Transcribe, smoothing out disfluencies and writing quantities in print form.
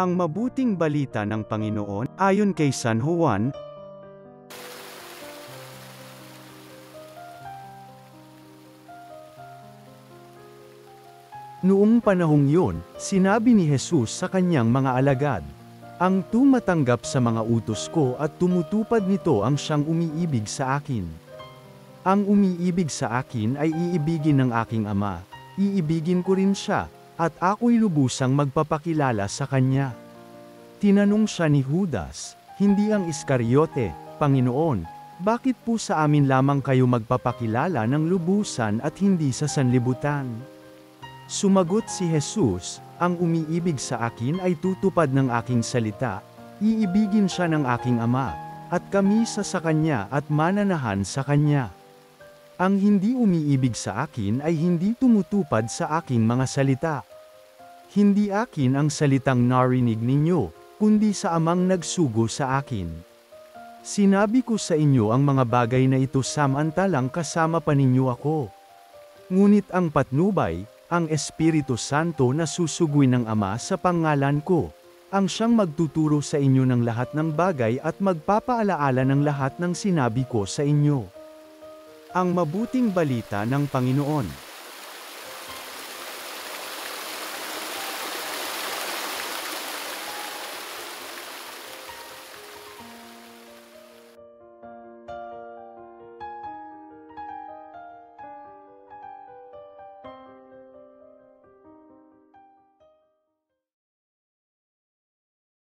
Ang mabuting balita ng Panginoon, ayon kay San Juan. Noong panahong yun, sinabi ni Jesus sa kanyang mga alagad, "Ang tumatanggap sa mga utos ko at tumutupad nito ang siyang umiibig sa akin. Ang umiibig sa akin ay iibigin ng aking Ama, iibigin ko rin siya, at ako'y lubusang magpapakilala sa kanya." Tinanong siya ni Judas, hindi ang Iscariote, "Panginoon, bakit po sa amin lamang kayo magpapakilala ng lubusan at hindi sa sanlibutan?" Sumagot si Jesus, "Ang umiibig sa akin ay tutupad ng aking salita, iibigin siya ng aking Ama, at kami sa kanya at mananahan sa kanya. Ang hindi umiibig sa akin ay hindi tumutupad sa aking mga salita. Hindi akin ang salitang narinig ninyo, kundi sa Amang nagsugo sa akin. Sinabi ko sa inyo ang mga bagay na ito samantalang kasama pa ninyo ako. Ngunit ang patnubay, ang Espiritu Santo na susuguin ng Ama sa pangalan ko, ang siyang magtuturo sa inyo ng lahat ng bagay at magpapaalaala ng lahat ng sinabi ko sa inyo." Ang mabuting balita ng Panginoon.